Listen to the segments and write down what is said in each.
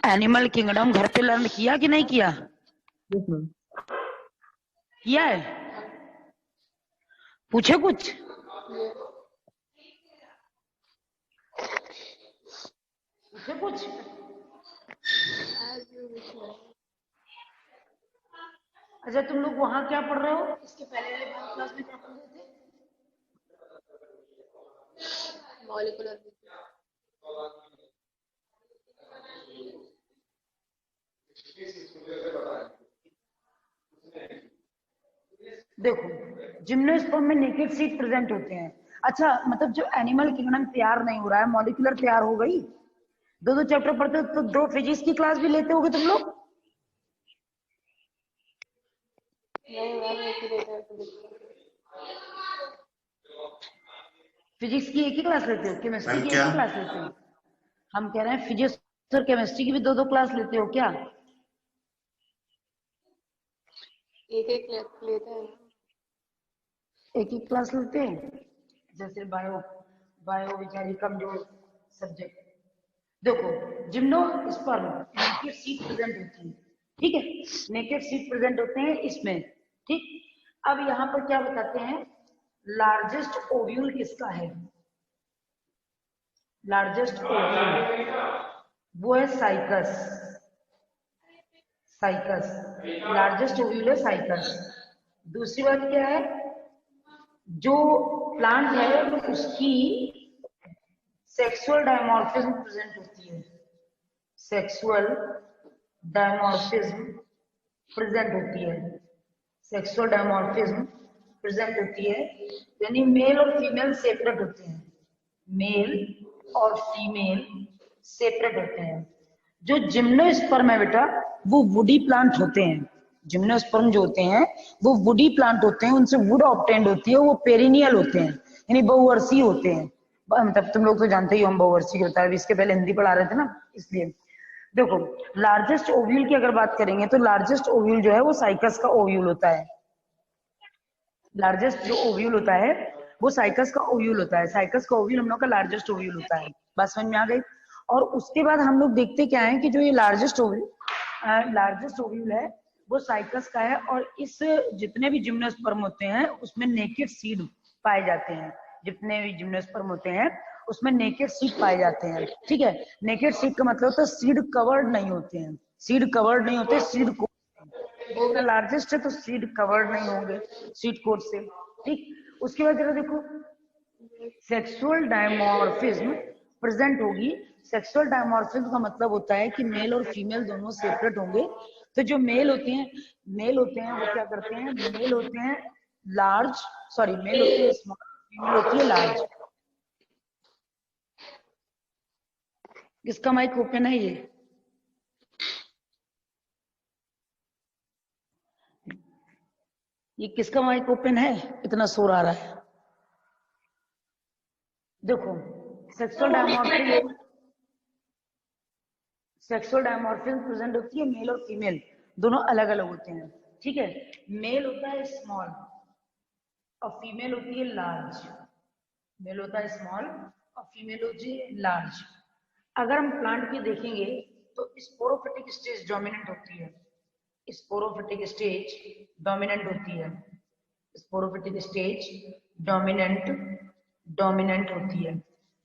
Animal kingdom घर पे learn किया कि नहीं किया? किया है? पूछे कुछ? पूछे कुछ? अच्छा, तुम लोग वहां क्या पढ़ रहे हो? इसके पहले वाले क्लास में क्या पढ़ रहे थे? मॉलिक्यूलर। देखो, जिम्नोस्पर्म में नेकेड सीड प्रेजेंट होते हैं। अच्छा, मतलब जो एनिमल किंगडम तैयार नहीं हो रहा है, मॉलिक्यूलर तैयार हो गई। दो चैप्टर पढ़ते हो तो 2 फिजिक्स की क्लास भी लेते होगे तुम लोग? फिजिक्स की एक ही क्लास लेते हो, केमिस्ट्री की एक ही क्लास लेते हो? हम कह रहे हैं फिजिक्स और केमिस्ट्री की भी 2 क्लास लेते हो क्या? एक लेते हैं। एक ही क्लास लेते हैं। जैसे बायो बेचारी कमजोर सब्जेक्ट। देखो, जिम्नोस्पर्म नेकेड सीड प्रेजेंट होती है, ठीक है? नेकेड सीड प्रेजेंट होते हैं इसमें, ठीक। अब यहाँ पर क्या बताते हैं, लार्जेस्ट ओव्यूल किसका है? लार्जेस्ट ओव्यूल वो है साइकस। लार्जेस्ट ओव्यूल है साइकस। दूसरी बात क्या है, जो प्लांट है उसकी सेक्सुअल डायमॉर्फिज्म प्रेजेंट होती है। सेक्सुअल डायमॉर्फिज्म प्रेजेंट होती है। सेक्सुअल डायमॉर्फिज्म प्रेजेंट होती है, यानी मेल और फीमेल सेपरेट होते हैं। मेल और फीमेल सेपरेट होते हैं। जो जिम्नोस्पर्म है बेटा, वो वुडी प्लांट होते हैं। जिम्नोस्पर्म जो होते हैं वो वुडी प्लांट होते हैं, उनसे वुड ऑब्टेन्ड होती है, वो पेरिनियल होते हैं, यानी बहुवर्षीय होते हैं। मतलब तुम लोग तो जानते ही हो हम बहुवर्षीय होता है, इसके पहले हिंदी पढ़ा रहे थे ना, इसलिए। देखो, लार्जेस्ट ओव्यूल की अगर बात करेंगे तो लार्जेस्ट ओव्यूल जो है वो साइकस का ओव्यूल होता है। लार्जेस्ट जो ओव्यूल होता है वो साइकस का ओव्यूल होता है। साइकस का ओव्यूल हम लोग का लार्जेस्ट ओव्यूल होता है। बात समझ में आ गई? और उसके बाद हम लोग देखते क्या है कि जो ये लार्जेस्ट ओव्यूल है वो साइकस का है, और इस जितने भी जिम्नोस्पर्म होते हैं उसमें नेकेड सीड पाए जाते हैं। जितने भी जिम्नोस्पर्म होते हैं उसमें नेकेड सीड पाए जाते हैं, ठीक है? नेकेड सीड का मतलब होता है सीड कवर्ड नहीं होते हैं। सीड कवर्ड नहीं होते, सीड को इतना लार्जेस्ट है तो सीड कवर्ड नहीं होंगे सीड कोट से, ठीक। उसके बाद जरा देखो, सेक्सुअल डायमॉर्फिज्म प्रेजेंट होगी। सेक्सुअल डायमॉर्फिज्म का मतलब होता है कि मेल और फीमेल दोनों सेपरेट होंगे। तो जो मेल होते हैं वो क्या करते हैं, मेल होते हैं लार्ज, सॉरी मेल होते हैं स्मॉल, फीमेल होती है लार्ज। किसका माइक ओपन है? ये किसका माइक ओपन है? इतना शोर आ रहा है। देखो, सेक्सुअल डायमॉर्फिज्म प्रेजेंट होती है, मेल और फीमेल दोनों अलग अलग होते हैं, ठीक है? मेल होता है स्मॉल और फीमेल होती है लार्ज। मेल होता है स्मॉल और फीमेल होती है लार्ज। अगर हम प्लांट की देखेंगे तो स्पोरोफिटिक स्टेज डोमिनेंट होती है। स्पोरोफिटिक स्टेज डोमिनेंट होती है। स्पोरोफिटिक स्टेज डोमिनेंट होती है,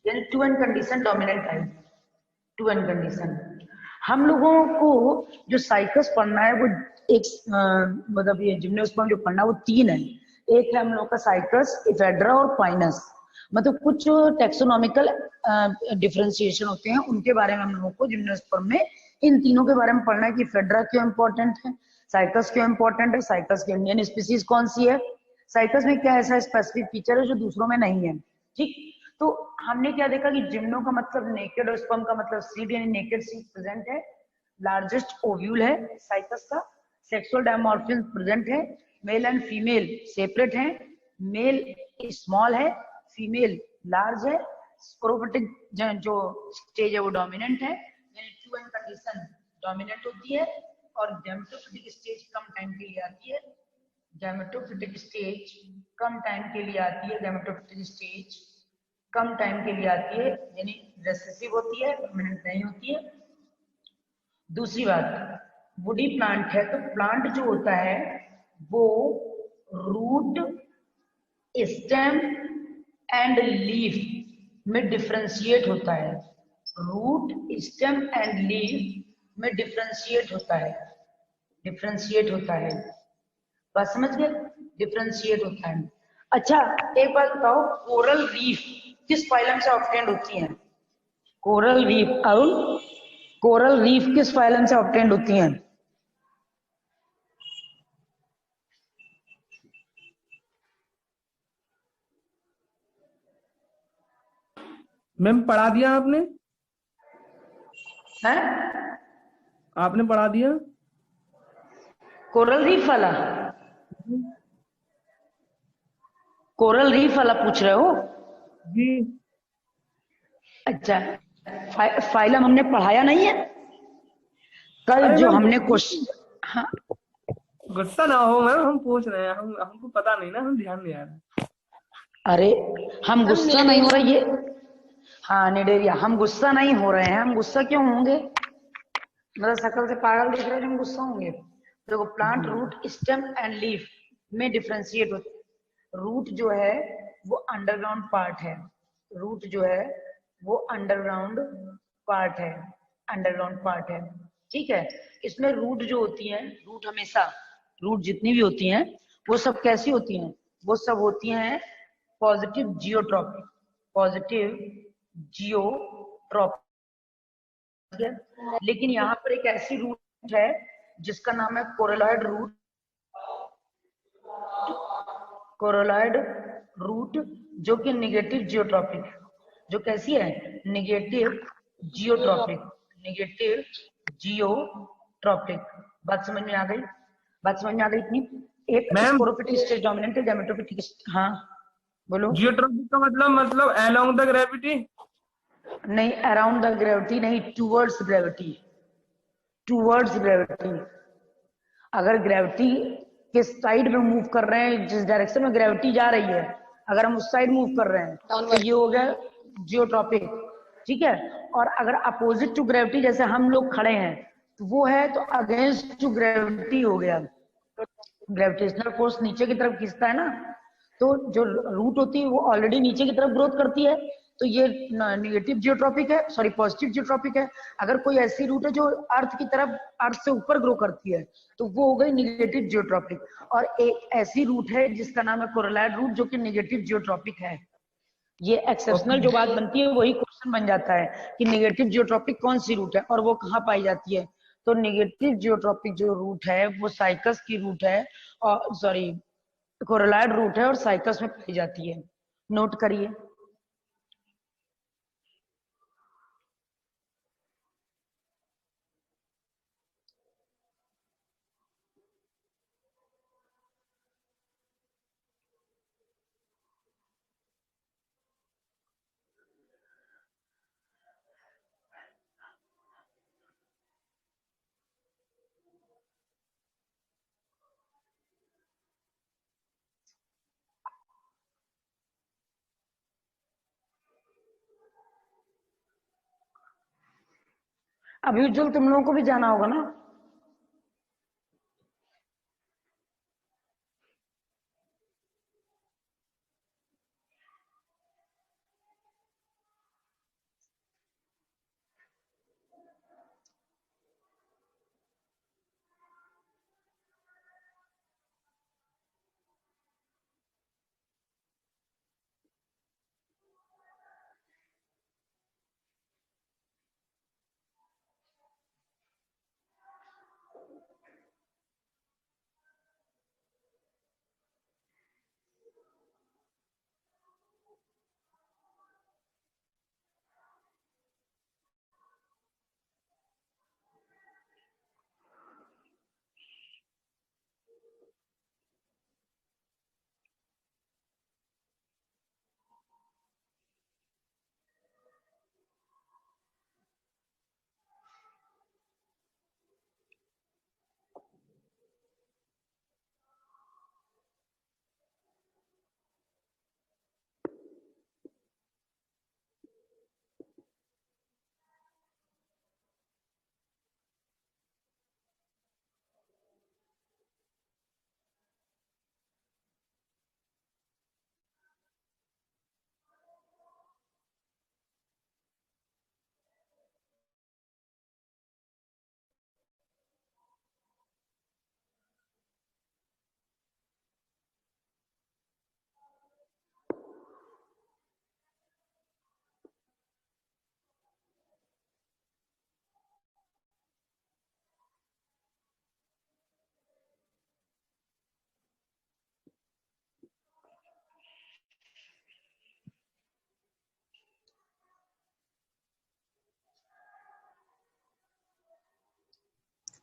यानी टू एंड कंडीशन डोमिनेंट आएगी। Two n condition. हम लोगों को जो साइकस पढ़ना है वो एक मतलब ये जिम्नोस्पर्म जो पढ़ना है वो 3 है। एक है हम लोग का साइकस, इफेड्रा और पाइनस। मतलब कुछ टेक्सोनॉमिकल डिफरेंशिएशन होते हैं, उनके बारे में हम लोगों को जिम्नोस्पर्म में इन तीनों के बारे में पढ़ना है कि इफेड्रा क्यों इंपॉर्टेंट है, साइकस क्यों इंपॉर्टेंट है, साइकस की इंडियन स्पीसीज कौन सी है, साइकस में क्या ऐसा स्पेसिफिक फीचर है जो दूसरों में नहीं है, ठीक। तो हमने क्या देखा कि जिम्नो का मतलब नेकेड और स्पर्म का मतलब सीड, यानी नेकेड सीड प्रेजेंट है। लार्जेस्ट ओव्यूल है साइकस का। सेक्सुअल डायमॉर्फिज्म प्रेजेंट है। मेल एंड फीमेल सेपरेट है। मेल स्मॉल है, फीमेल लार्ज है। स्पोरोफिटिक जो स्टेज है वो डोमिनेंट है, यानी टू एंड कंडीशन डोमिनेंट होती है। और गैमेटोफिटिक स्टेज कम टाइम के लिए आती है। गैमेटोफिटिक स्टेज कम टाइम के लिए आती है। गैमेटोफिटिक स्टेज कम टाइम के लिए आती है, यानी रेसेसिव होती है, परमानेंट नहीं होती है। दूसरी बात, वुडी प्लांट है तो प्लांट जो होता है वो रूट, स्टेम एंड लीफ में डिफरेंशिएट होता है। रूट, स्टेम एंड लीफ में डिफरेंशिएट होता है, डिफरेंशिएट होता है। बात समझ गए? डिफरेंशिएट होता है। अच्छा, एक बात बताओ, कोरल रीफ किस फाइलम से ऑब्टेंड होती हैं? Coral reef, Arun, coral reef किस फाइलम से ऑब्टेंड होती हैं? मैम पढ़ा दिया आपने? हैं? आपने पढ़ा दिया? कोरल रीफ वाला? कोरल रीफ वाला पूछ रहे हो? जी। अच्छा, फाइलम हमने पढ़ाया नहीं है कल अरे जो मैम हमने क्वेश्चन। हाँ, गुस्सा ना हो मैम, हम पूछ रहे हैं, हम हमको पता नहीं ना, हम ध्यान नहीं आ रहा। अरे हम गुस्सा नहीं हो निडेरिया। रहे ये। हाँ, निडेरिया, हम गुस्सा नहीं हो रहे हैं। हम गुस्सा क्यों होंगे? मतलब शकल से पागल दिख रहे हैं, हम गुस्सा होंगे? देखो, प्लांट जी। रूट, स्टेम एंड लीफ में डिफरेंशिएट होते हैं। रूट जो है वो अंडरग्राउंड पार्ट है। रूट जो है वो अंडरग्राउंड पार्ट है, अंडरग्राउंड पार्ट है। ठीक है? इसमें रूट जो होती है, रूट हमेशा, रूट जितनी भी होती हैं वो सब कैसी होती हैं? वो सब होती हैं पॉजिटिव जियोट्रॉपिक, पॉजिटिव जियोट्रॉपिक। लेकिन यहाँ पर एक ऐसी रूट है जिसका नाम है कोरोलॉइड रूट। कोरोलॉइड रूट जो कि निगेटिव जियोट्रॉपिक है। जो कैसी है? Negative geotropic, negative geotropic. बात समझ में आ गई? बात समझ में आ गई इतनी? एक मैम स्पोरोफिटिक स्टेज डोमिनेंट है, गैमेटोफिटिक। हाँ, बोलो। जियोट्रॉपिक का मतलब अलोंग द ग्रेविटी? नहीं, अराउंड द ग्रेविटी नहीं, टूवर्ड्स ग्रेविटी, टूवर्ड्स ग्रेविटी। अगर ग्रेविटी के साइड में मूव कर रहे हैं, जिस डायरेक्शन में ग्रेविटी जा रही है, अगर हम उस साइड मूव कर रहे हैं तो डाउनवर्ड। ये हो गया जियोट्रॉपिक। ठीक है? और अगर अपोजिट टू ग्रेविटी, जैसे हम लोग खड़े हैं, तो वो है तो अगेंस्ट टू ग्रेविटी हो गया। ग्रेविटेशनल फोर्स नीचे की तरफ खींचता है ना, तो जो रूट होती है वो ऑलरेडी नीचे की तरफ ग्रोथ करती है, तो ये निगेटिव जियोट्रॉपिक है, सॉरी पॉजिटिव जियोट्रॉपिक है। अगर कोई ऐसी रूट है जो अर्थ की तरफ, अर्थ से ऊपर ग्रो करती है, तो वो हो गई निगेटिव जियोट्रॉपिक। और एक ऐसी रूट है जिसका नाम है कोरोलॉइड रूट, जो कि निगेटिव जियोट्रॉपिक है। ये एक्सेप्शनल ओके। जो बात बनती है वही क्वेश्चन बन जाता है कि निगेटिव जियोट्रॉपिक कौन सी रूट है और वो कहाँ पाई जाती है। तो निगेटिव जियोट्रॉपिक जो रूट है वो साइकस की रूट है, और सॉरी कोरोलॉइड रूट है और साइकस में पाई जाती है। नोट करिए। अभी उज्जवल, तुम लोगों को भी जाना होगा ना?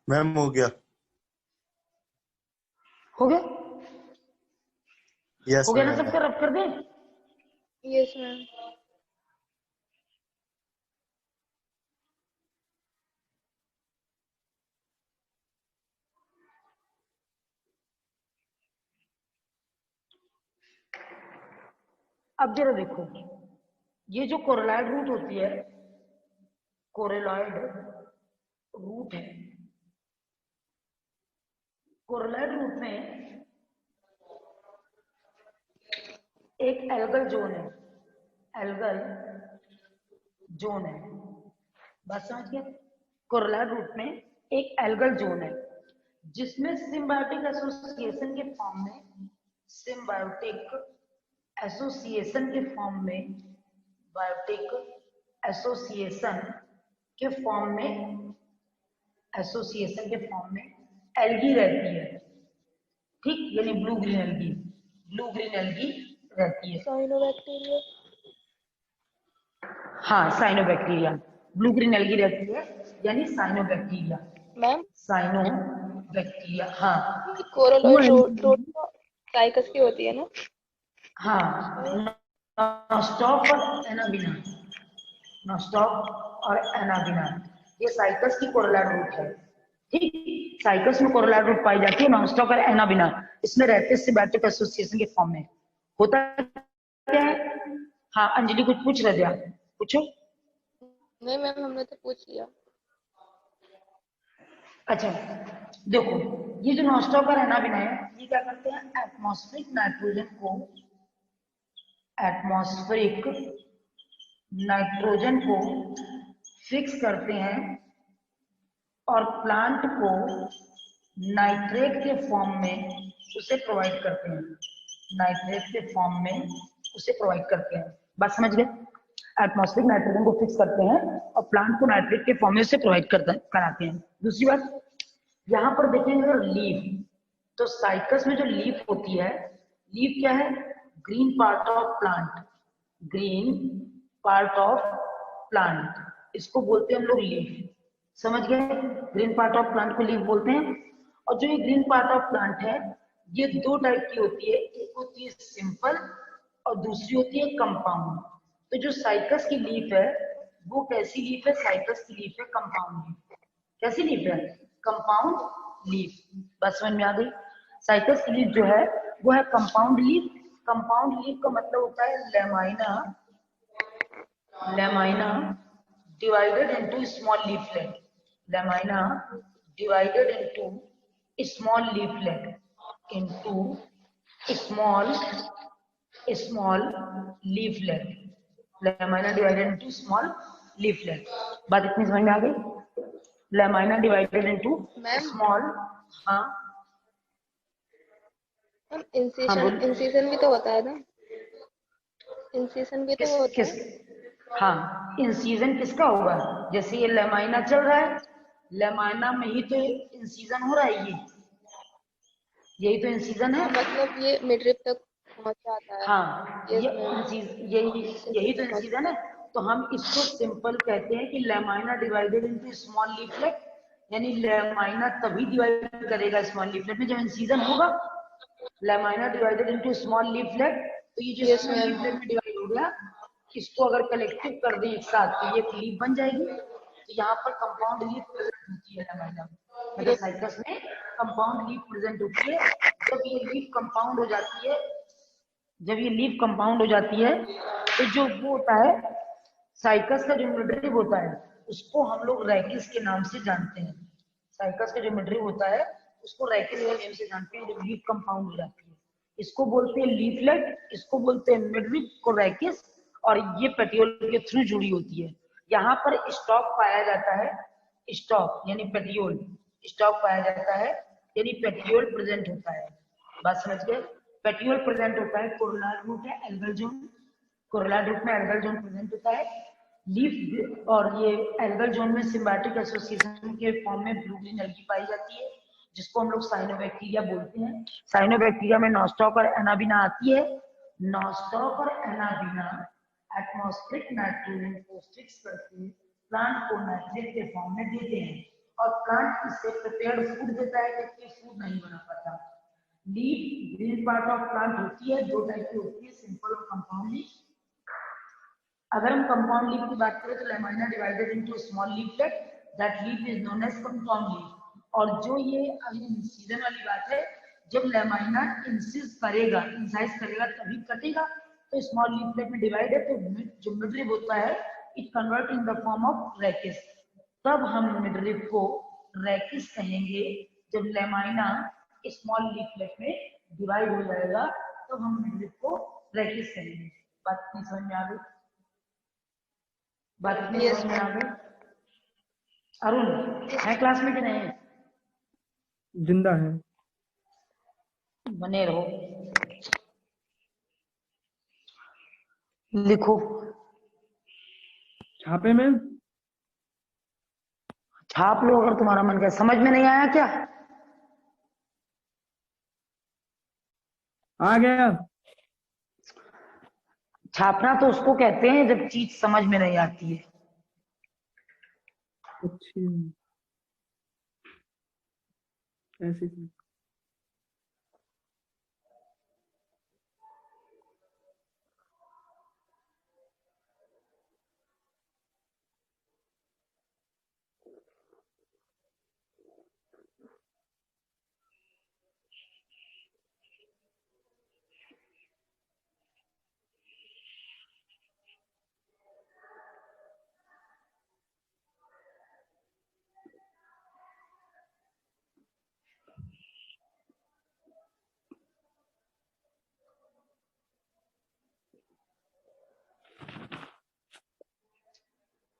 मैम हो गया। हो गया? यस हो गया ना मैम। सबका? रब कर दें? Yes ma'am. अब जरा देखो, ये जो कोरेलॉइड रूट होती है, कोरेलॉइड रूट है, कोरेलॉइड रूट में एक एल्गल जोन है, एल्गल जोन है। बात समझ गए? कोरेलॉइड रूट में एक एल्गल जोन है जिसमें सिम्बायोटिक एसोसिएशन के फॉर्म में, सिम्बायोटिक एसोसिएशन के फॉर्म में, बायोटिक एसोसिएशन के फॉर्म में, एसोसिएशन के फॉर्म में एल्गी रहती है। ठीक, यानी blue green algae, blue green algae रहती है। साइनोबैक्टीरिया। हाँ, साइनोबैक्टीरिया, ब्लू ग्रीन एल्गी रहती है, यानी साइनोबैक्टीरिया। मैम साइनोबैक्टीरिया, हाँ। वो कोरलोइड रूट तो साइकस की होती है ना? हाँ, नॉस्टॉक और एनाबिना, नॉस्टॉक और एनाबिना, ये साइकस की कोरलॉइड रूट है। ठीक, साइकस में कोरलॉइड रूट पाई जाती है, नॉस्टॉक और एनाबिना इसमें रहते हैं सिम्बायोटिक एसोसिएशन के फॉर्म में। होता क्या है? हाँ अंजलि कुछ पूछ रहे थे आप, पूछो। नहीं मैम, हमने तो पूछ लिया। अच्छा देखो, ये जो नॉस्टॉक और एनाबिना है, ये क्या करते हैं? एटमॉस्फेरिक नाइट्रोजन को, एटमॉस्फेरिक नाइट्रोजन को फिक्स करते हैं और प्लांट को नाइट्रेट के फॉर्म में उसे प्रोवाइड करते हैं, नाइट्रेट के फॉर्म में उसे प्रोवाइड करते हैं। बात समझ गए? एटमॉस्फेरिक नाइट्रोजन को फिक्स करते हैं और प्लांट को नाइट्रेट के फॉर्म में उसे प्रोवाइड कराते हैं। दूसरी बात, यहाँ पर देखेंगे लीफ, तो साइकस में जो लीफ होती है, लीफ क्या है? Green part of plant, green part of plant, इसको बोलते हैं हम लोग लीफ। समझ गए? ग्रीन पार्ट ऑफ प्लांट को लीफ बोलते हैं। और जो ये ग्रीन पार्ट ऑफ प्लांट है, ये दो टाइप की होती है, एक होती है सिंपल और दूसरी होती है कंपाउंड। तो जो साइकस की लीफ है वो कैसी लीफ है? साइकस की लीफ है कंपाउंड लीफ। कैसी लीफ है? Compound leaf. बस समझ में आ गई? साइकस की लीफ जो है वो है कंपाउंड लीफ। कंपाउंड लीफ का मतलब होता है lamina, lamina divided into small leaflet, lamina divided into small leaflet, into small leaflet, lamina divided into small leaflet। बात इतनी समझ में आ गई? lamina divided into ma'am small, हाँ मैम हाँ बोल। इंसीजन भी तो होता है ना? इंसीजन भी तो किस होता किस है। हाँ, इंसीजन किसका होगा? जैसे ये लेमाइना चल रहा है, लेमाइना में ही तो इंसीजन हो रहा है, ये यही तो इंसीजन है। हाँ मतलब ये मिडरिप तक पहुंच जाता है। हाँ, यस ये मैम। यही तो इंसीजन है। तो हम इसको सिंपल कहते हैं कि lamina divided into small leaflet, यानी लेमाइना तभी डिवाइड करेगा स्मॉल लीफलेट में जब इंसीजन होगा। Lamina divided into small leaflet, तो ये जो यस स्मॉल मैम। लीफलेट में डिवाइड हो गया, इसको अगर कलेक्टिव कर दें एक साथ तो ये एक लीफ बन जाएगी। तो यहाँ पर कंपाउंड लीफ प्रेजेंट होती है लेमाइना में, मतलब यस साइकस में कंपाउंड लीफ प्रेजेंट होती है। जब ये लीफ कंपाउंड हो जाती है, जब ये लीफ कंपाउंड हो जाती है तो जो वो होता है साइकस का जो मिडरिव होता है उसको हम लोग रैकिस के नाम से जानते हैं। साइकस का जो मिडरिव होता है उसको रैकिस के नाम से जानते हैं जब लीफ कंपाउंड हो जाती है। इसको बोलते हैं लीफलेट, इसको बोलते हैं मिडरिव को रैकिस, और ये पेटियोल के थ्रू जुड़ी होती है। यहाँ पर स्टॉक पाया जाता है, स्टॉक यानी पेटियोल, स्टॉक पाया जाता है यानी पेटियोल प्रेजेंट होता है। बात समझ गए? पेटियोल प्रेजेंट होता है, कोरोलार रूट है एल्गल जोन, कोरोलार रूट में एल्गल जोन प्रेजेंट होता है। लीफ और ये एल्गल जोन में सिम्बायोटिक एसोसिएशन के फॉर्म में ब्लू ग्रीन एल्गी पाई जाती है जिसको हम लोग साइनोबैक्टीरिया बोलते हैं। साइनोबैक्टीरिया में नॉस्टॉक और एनाबिना आती है। नॉस्टॉक और एनाबिना एटमॉस्फेरिक नाइट्रोजन को फिक्स करके प्लांट को नाइट्रेट के फॉर्म में देते हैं और प्लांट इससे प्रिपेयर्ड फूड देता है, जबकि फूड नहीं बना पाता। Leaf green part of plant होती है, दो टाइप की होती है, सिंपल और कंपाउंड लीफ। अगर हम कंपाउंड लीफ की बात करें तो lamina divided into small leaflet, that leaf is known as compound leaf. और जो ये अभी इंसिजन वाली बात है, जब लैमिना इंसिस करेगा, इंसाइज करेगा तभी कटेगा, तो स्मॉल लीफलेट में डिवाइड है, तो जो मिडरिब होता है it convert in the form of rachis. तब हम मिडरिब को रैकिस कहेंगे। जब लैमिना स्मॉल लीफलेट में डिवाइड हो जाएगा तो हम मिडरिब को रैकिस कहेंगे। बात नहीं समझ में आ गई? बात नहीं Yes, समझ में आ गई? अरुण है क्लास में कि नहीं है? जिंदा है। बने रहो, लिखो। छापे में छाप लो अगर तुम्हारा मन करे। समझ में नहीं आया क्या? आ गया। छापना तो उसको कहते हैं जब चीज समझ में नहीं आती है। अच्छा, ऐसे ही।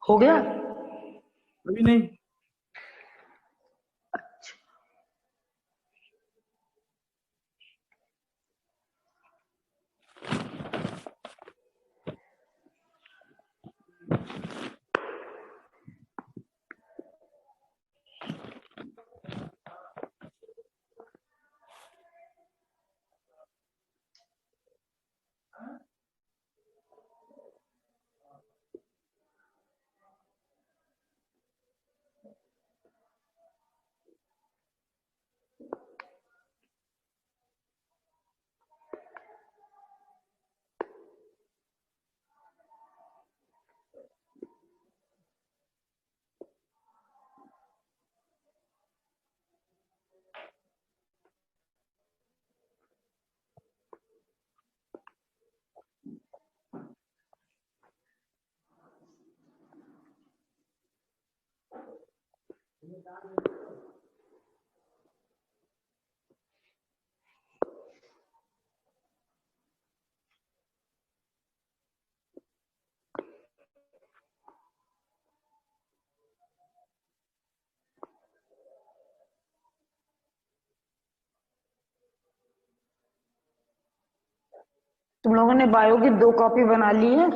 हो गया? अभी नहीं। तुम लोगों ने बायो की 2 कॉपी बना ली है?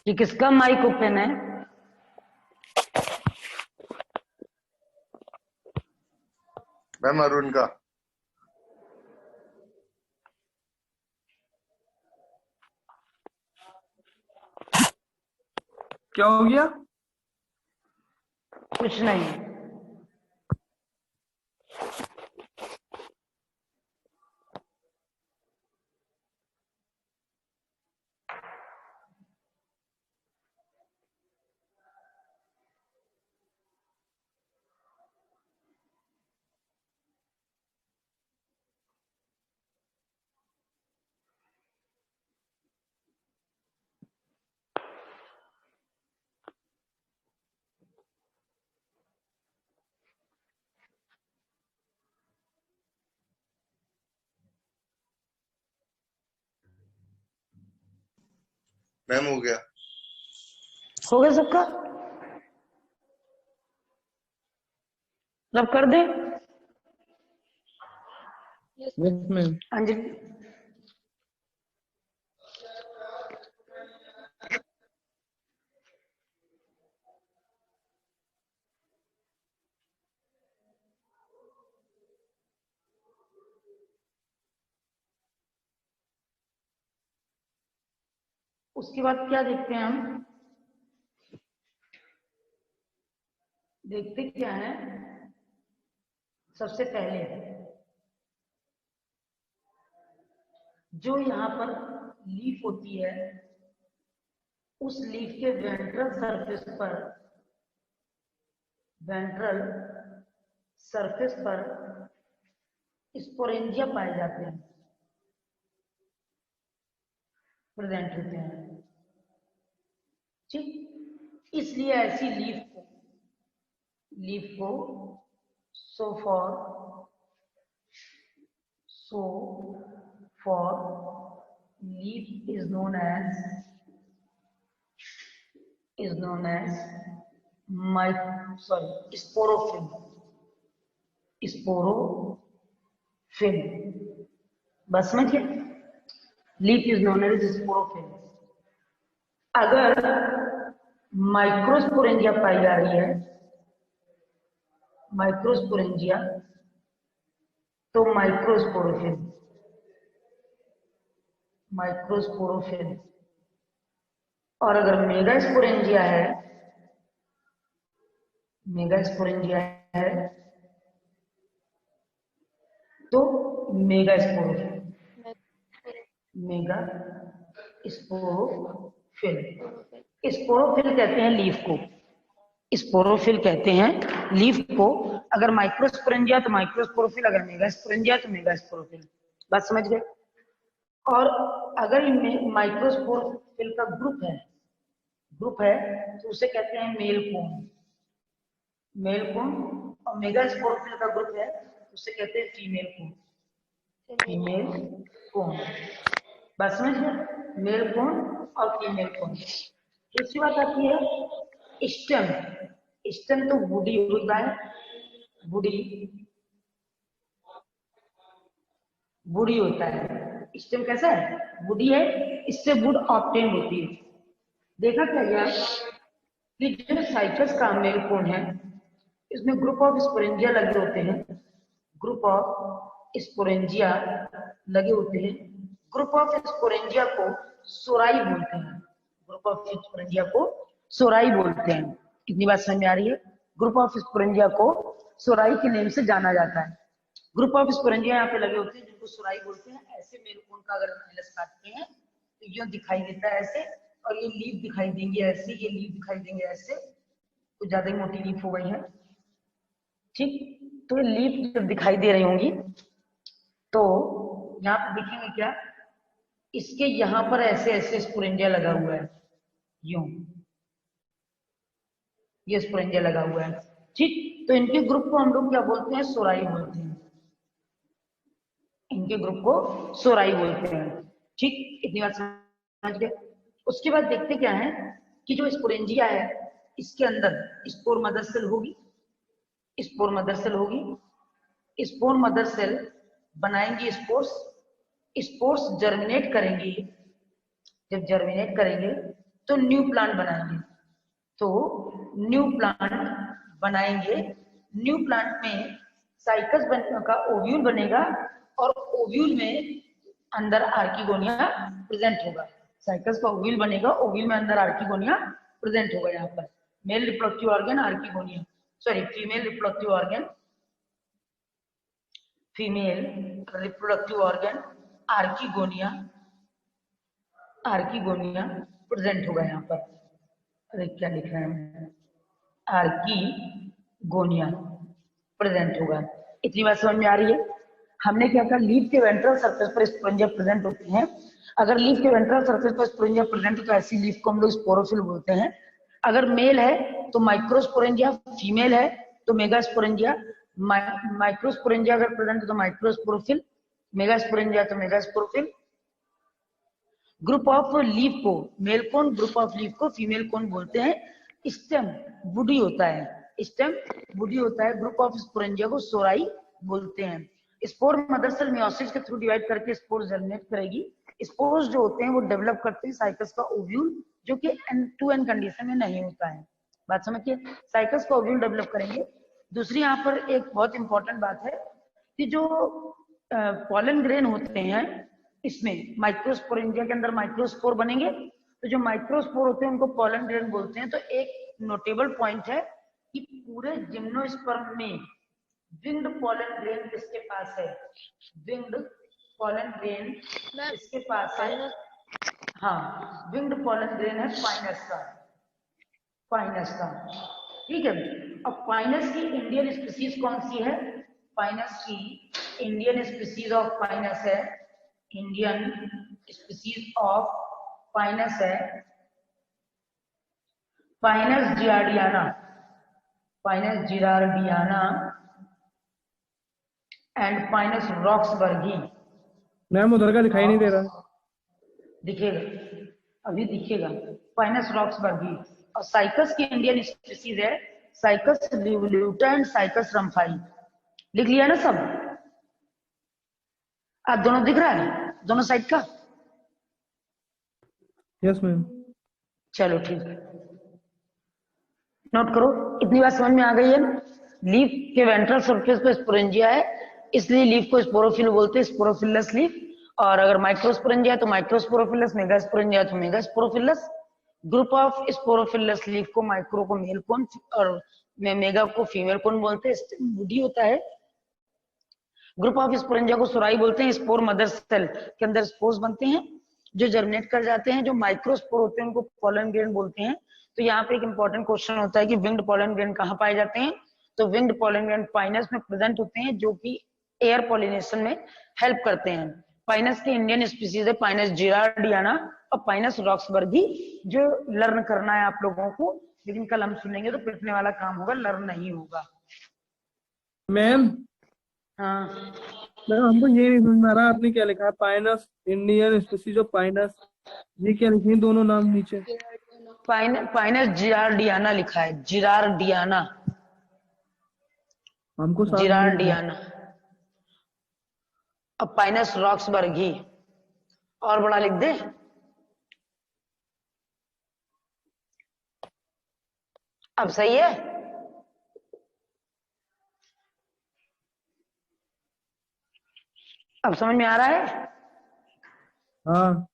ये किसका माइक ओपन है? मैम अरुण का। क्या हो गया? कुछ नहीं। मैम हो गया। हो गया सबका? रब कर दे Yes. Yes ma'am. अंजलि। उसके बाद क्या देखते हैं हम? देखते क्या है, सबसे पहले जो यहाँ पर लीफ होती है, उस लीफ के वेंट्रल सरफेस पर स्पोरेंजिया पाए जाते हैं, प्रेजेंट होते हैं। ठीक, इसलिए ऐसी लीफ को so for leaf is known as sporophyll. बस समझ गए? Leaf is known as sporophyll. अगर माइक्रोस्पोरेंजिया पाई जा रही है, माइक्रोस्पोरेंजिया, तो माइक्रोस्पोरोफिल। और अगर मेगास्पोरेंजिया है तो मेगास्पोरोफिल। स्पोरोफिल कहते हैं लीफ को, स्पोरोफिल कहते हैं लीफ को। अगर माइक्रोस्पोरेंजिया तो माइक्रोस्पोरोफिल, अगर मेगास्पोरेंजिया तो मेगास्पोरोफिल। बात समझ गए? और अगर इनमें माइक्रोस्पोरोफिल का ग्रुप है तो उसे कहते हैं मेल कोन। और मेगास्पोरोफिल का ग्रुप है तो उसे कहते हैं फीमेल कोन। बस समझ गए? मेल कोन और फीमेल कोन। दूसरी बात आती है स्टेम तो वुडी होता है, वुडी होता है। स्टेम कैसा है? वुडी है, इससे वुड ऑब्टेन होती है। देखा क्या गया कि जो साइकस का मेल कोन है, इसमें ग्रुप ऑफ स्पोरेंजिया लगे होते हैं, ग्रुप ऑफ स्पोरेंजिया को सोराई बोलते हैं। कितनी बात समझ में आ रही है? ग्रुप ऑफ स्पोरेंजिया को सोराई के नेम से जाना जाता है। ग्रुप ऑफ स्पोरेंजिया यहाँ पे लगे होते हैं जिनको सोराई बोलते हैं। ऐसे मेल कोन का अगर एलएस काटते हैं तो ये दिखाई देता है ऐसे, और ये लीफ दिखाई देंगे ऐसे, ये लीफ दिखाई देंगे ऐसे। कुछ ज्यादा ही मोटी लीफ हो गई है। ठीक, तो ये लीफ जब दिखाई दे रही होंगी तो यहाँ पे देखेंगे क्या, इसके यहाँ पर ऐसे स्पोरेंजिया लगा हुआ है, यूं ये स्पोरेंजिया लगा हुआ है। ठीक, तो इनके ग्रुप को हम लोग क्या बोलते हैं? सोराई बोलते हैं। इनके ग्रुप को सोराई बोलते हैं। ठीक, इतनी बात समझ गए? उसके बाद देखते क्या है कि जो स्पोरेंजिया है, इसके अंदर स्पोर मदर सेल होगी। स्पोर मदर सेल बनाएंगे स्पोर्स जर्मिनेट करेंगे। जब जर्मिनेट करेंगे तो न्यू प्लांट बनाएंगे। न्यू प्लांट में साइकस का ओव्यूल बनेगा, और ओव्यूल में अंदर आर्किगोनिया प्रेजेंट होगा। साइकस का ओव्यूल बनेगा, ओव्यूल में अंदर आर्किगोनिया प्रेजेंट होगा। यहाँ पर male reproductive organ archegonia, sorry female reproductive organ archegonia present होगा यहाँ पर। अरे क्या लिख रहे हैं? आर्किगोनिया प्रेजेंट होगा। इतनी बात समझ में आ रही है? हमने क्या कहा, लीफ के वेंट्रल सरफेस पर स्पोरेंजिया प्रेजेंट होते हैं। अगर लीफ के वेंट्रल सरफेस पर स्पोरेंजिया प्रेजेंट हो तो ऐसी लीफ को हम लोग स्पोरोफिल बोलते हैं। अगर मेल है तो माइक्रोस्पोरेंजिया, फीमेल है तो मेगास्पोरेंजिया। माइक्रोस्पोरेंजिया अगर प्रेजेंट हो तो माइक्रोस्पोरोफिल, मेगास्पोरेंजिया तो मेगास्पोरोफिल। ग्रुप ऑफ लीफ को male cone, group of leaf को फीमेल कोन बोलते हैं। स्टेम वुडी होता है, स्टेम वुडी होता है। ग्रुप ऑफ स्पोरेंजिया को सोराई बोलते हैं। स्पोर मदर सेल मियोसिस के थ्रू डिवाइड करके स्पोर जर्मिनेट करेगी। स्पोर्स जो होते हैं वो डेवलप करते हैं साइकस का ओव्यूल, जो कि N2N कंडीशन में नहीं होता है। बात समझिए, साइकस का ओव्यूल डेवलप करेंगे। दूसरी यहाँ पर एक बहुत इंपॉर्टेंट बात है कि जो पॉलन ग्रेन होते हैं, इसमें माइक्रोस्पोरेंजिया के अंदर माइक्रोस्पोर बनेंगे। तो जो माइक्रोस्पोर होते हैं उनको पॉलन ग्रेन बोलते हैं। तो एक नोटेबल पॉइंट है कि पूरे जिम्नोस्पर्म में विंग्ड पॉलन ग्रेन किसके पास है? विंग्ड पॉलन ग्रेन किसके पास है? हाँ, विंग्ड पॉलन ग्रेन है पाइनस का, पाइनस का। ठीक है। अब पाइनस की इंडियन स्पीसीज कौन सी है? पाइनस की इंडियन स्पीसीज ऑफ पाइनस है, इंडियन स्पीसीज ऑफ पाइनस है Pinus gerardiana, Pinus gerardiana and Pinus roxburghii. Ma'am उधर का दिखाई नहीं दे रहा। दिखेगा, अभी दिखेगा। Pinus roxburghii. और साइकस की इंडियन स्पीसीज है Cycas revoluta and Cycas rumphii. लिख लिया ना सब? आप दोनों दिख रहा है, दोनों साइड का? Yes ma'am. चलो ठीक है, नोट करो। इतनी बात समझ में आ गई है ना? लीफ के वेंट्रल सरफेस पे स्पोरेंजिया है, इसलिए लीफ को स्पोरोफिल बोलते हैं, स्पोरोफिलस लीफ। और अगर माइक्रोस्पोरेंजिया तो माइक्रोस्पोरोफिलस, मेगास्पोरेंजिया तो मेगास्पोरोफिलस। ग्रुप ऑफ स्पोरोफिलस लीफ को माइक्रो को मेल कोन और मेगा को फीमेल कोन बोलते हैं। स्टेम वुडी होता है। ग्रुप ऑफ स्पोरेंजिया को सोराई बोलते हैं। स्पोर मदर सेल के अंदर स्पोर्स बनते हैं जो जर्मिनेट कर जाते हैं। जो माइक्रोस्पोर होते हैं उनको पॉलन ग्रेन बोलते हैं। तो यहाँ पे एक इंपॉर्टेंट क्वेश्चन होता है कि विंग्ड पॉलन ग्रेन कहाँ पाए जाते हैं? तो विंग्ड पॉलन ग्रेन पाइनस में प्रेजेंट होते हैं, जो कि एयर पॉलिनेशन में हेल्प करते हैं। पाइनस की इंडियन स्पीसीज है पाइनस जिरार्डियाना और पाइनस रॉक्सबर्गी। जो लर्न करना है आप लोगों को, लेकिन कल हम सुनेंगे तो पिटने वाला काम होगा, लर्न नहीं होगा। मैम हाँ, मैम हमको ये नहीं समझ में आ रहा आपने क्या लिखा है? Pinus Indian species of Pinus, ये क्या लिखे हैं दोनों नाम नीचे? पाइनस जिरार्डियाना लिखा है, जिरार्डियाना, हमको साफ नहीं दिख रहा। जिरार्डियाना। अब पाइनस रॉक्सबर्गी और बड़ा लिख दे। अब सही है? अब समझ में आ रहा है? हाँ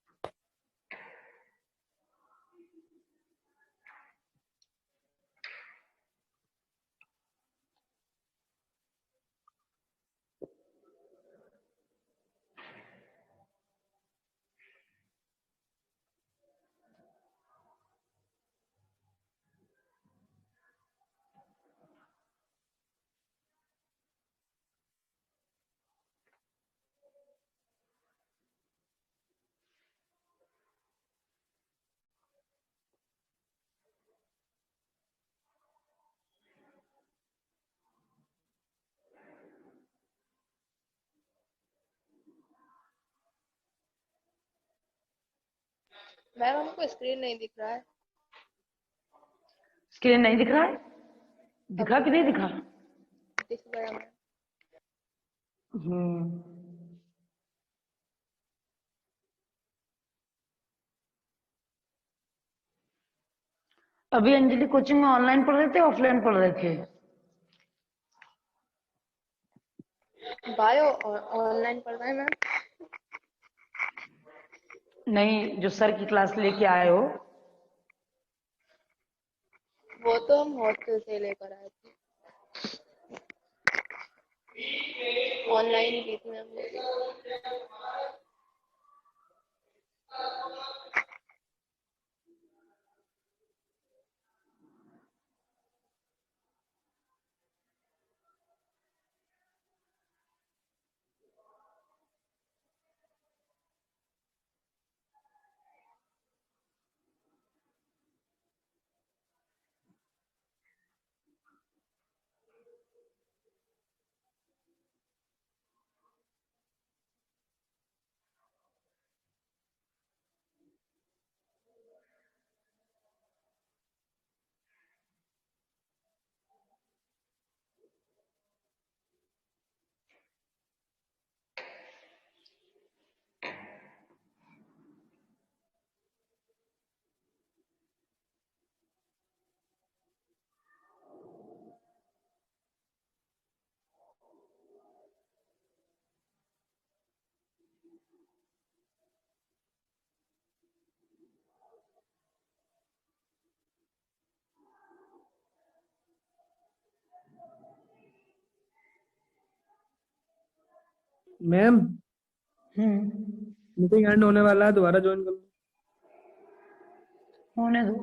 मैम हमको स्क्रीन नहीं दिख रहा है। स्क्रीन नहीं दिख रहा है? दिखा कि नहीं दिखा? दिख गया मैम। हम्म, अभी अंजलि कोचिंग में ऑनलाइन पढ़ रहे थे ऑफलाइन पढ़ रहे थे? बायो ऑनलाइन पढ़ रहे हैं मैम। नहीं, जो सर की क्लास लेके आए हो। वो तो हम हॉस्टल से लेकर आए थे, ऑनलाइन ही की थी ma'am. Ma'am hmm, meeting and होने वाला है, दोबारा ज्वाइन कर लो। होने दो।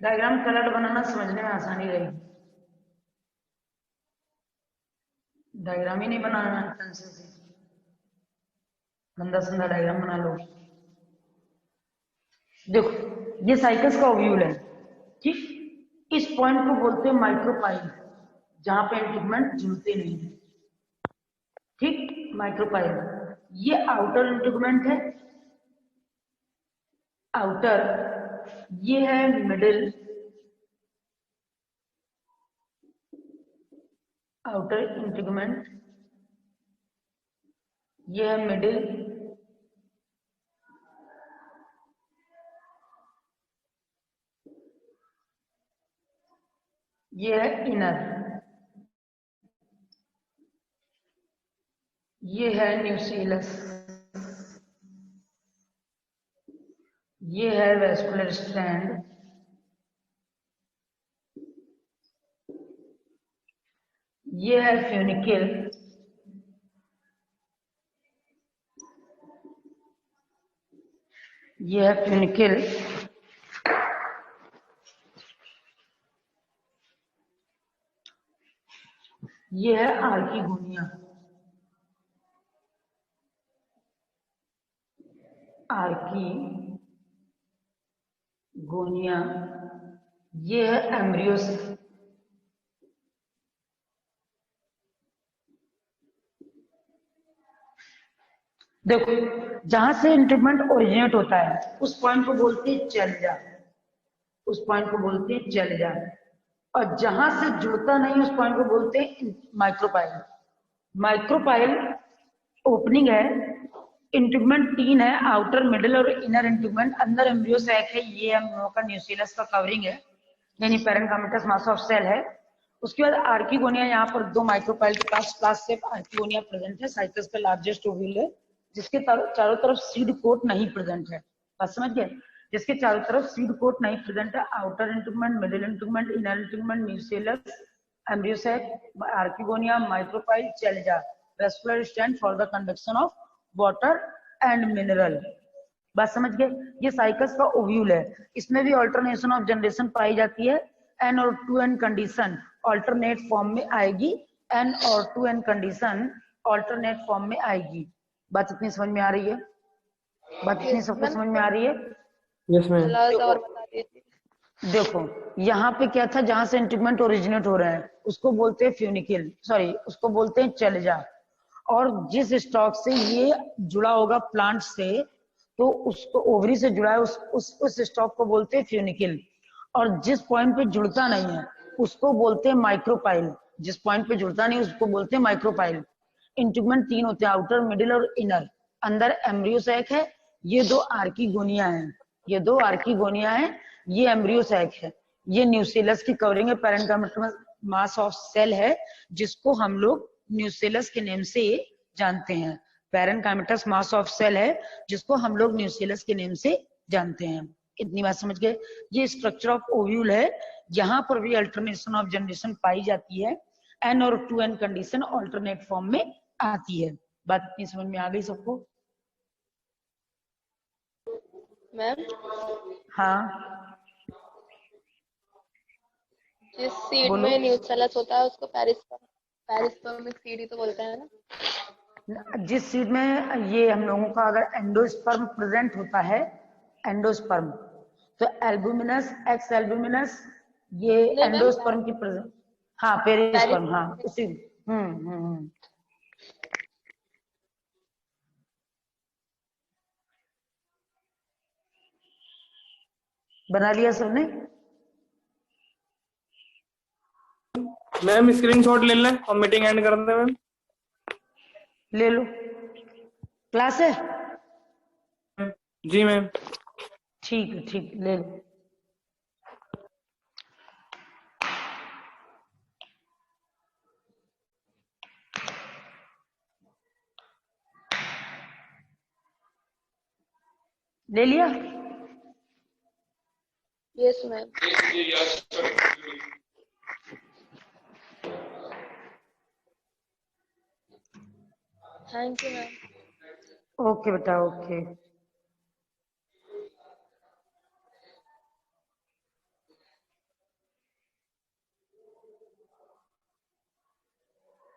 डायग्राम कलर बनाना समझने में आसानी रहेगी। डायग्राम ही नहीं बनाना है पेंसिल से, गंदा संदा डायग्राम बना लो। देखो ये साइकिल्स का ओव्यूल है, ठीक। इस पॉइंट को बोलते हैं माइक्रोपाइल, जहां पे इंटीग्मेंट जुड़ते नहीं है, ठीक, माइक्रोपाइल। ये आउटर इंटीग्मेंट है, आउटर। ये है मिडिल, आउटर इंटीग्मेंट। ये है मिडिल, ये है इनर, ये है न्यूक्लियस, ये है वेस्कुलर स्ट्रैंड, ये है फ्यूनिकल, ये है फ्यूनिकल, ये है आर्कीगोनिया, आर्कीगोनिया, ये है एम्ब्रियोस। देखो जहां से इंटीग्मेंट ओरिजिनेट होता है उस पॉइंट को बोलते हैं चल जा, उस पॉइंट को बोलते हैं चल जा, और जहां से जुड़ता नहीं उस पॉइंट को बोलते हैं माइक्रोपाइल। माइक्रोपाइल ओपनिंग है, इंटीग्मेंट 3 है, आउटर मिडिल और इनर इंटीग्मेंट, अंदर एम्ब्रियो सैक है, ये हम लोगों का न्यूक्लियस का कवरिंग है, यानी पैरेन्काइमेटस मास ऑफ सेल है। उसके बाद आर्कीगोनिया, यहाँ पर 2 माइक्रोपाइल के पास क्लास शेप आर्कीगोनिया प्रेजेंट है, साइटस का लार्जेस्ट ओव्यूल है, जिसके चारों तरफ सीड कोट नहीं प्रेजेंट है। बात समझ गए? जिसके चारों तरफ सीड कोट नहीं प्रेजेंट है, outer integument, middle integument, inner integument, nucleus, embryo sac, archegonia, micropyle, chalaza, vascular strand for the conduction of water and mineral. बात समझ गए? ये साइकिल्स का ओव्यूल है, इसमें भी ऑल्टरनेशन ऑफ जनरेशन पाई जाती है। एन और two n condition alternate form में आएगी, एन और two n condition alternate form में आएगी। बात इतनी समझ में आ रही है? बात इतनी सबको समझ में आ रही है? Yes ma'am. और बता दीजिए। देखो यहाँ पे क्या था, जहां से इंटीग्मेंट ओरिजिनेट हो रहे हैं उसको बोलते हैं फ्यूनिकल, सॉरी उसको बोलते हैं चैलिजा, और जिस स्टॉक से ये जुड़ा होगा प्लांट से, तो उसको ओवरी से जुड़ा है, उस स्टॉक को बोलते हैं फ्यूनिकल। और जिस पॉइंट पे जुड़ता नहीं है उसको बोलते हैं माइक्रोपाइल, जिस पॉइंट पे जुड़ता नहीं उसको बोलते हैं माइक्रोपाइल। इंटीग्मेंट 3 होते हैं, आउटर, मिडिल और इनर। अंदर एम्ब्रियो सैक है, ये 2 आर्कीगोनिया है, ये 2 आर्कीगोनिया है, ये एम्ब्रियो सैक है, ये न्यूक्लियस की कवरिंग है, पैरेन्काइमेटस मास ऑफ सेल है, जिसको हम लोग न्यूक्लियस के नेम से जानते हैं। पैरेन्काइमेटस मास ऑफ सेल है जिसको हम लोग न्यूक्लियस के नेम से जानते हैं। इतनी बात समझ गए? ये स्ट्रक्चर ऑफ ओव्यूल है, यहाँ पर भी अल्टरनेशन ऑफ जनरेशन पाई जाती है, एन और two n condition alternate form में आती है। बात इतनी समझ में आ गई सबको? मैम हाँ जिस सीड बोलो। में न्यूक्लियस होता है उसको पेरिस्पर्मिक सीड ही तो बोलते हैं ना। जिस सीड में ये हम लोगों का अगर एंडोस्पर्म प्रेजेंट होता है, एंडोस्पर्म, तो एल्बुमिनस, एक्स एल्बुमिनस, ये नहीं मैम, एंडोस्पर्म की प्रेजेंट, हाँ पेरिस्पर्म, हाँ पेरिस्पर्मिक। उसी। हम्म। बना लिया सबने? मैम स्क्रीनशॉट ले लें और मीटिंग एंड कर दें मैम। ले लो। क्लास है? जी मैम। ठीक है, ठीक, ले लो। ले लिया? Yes ma'am. Thank you ma'am. Okay बेटा, ओके।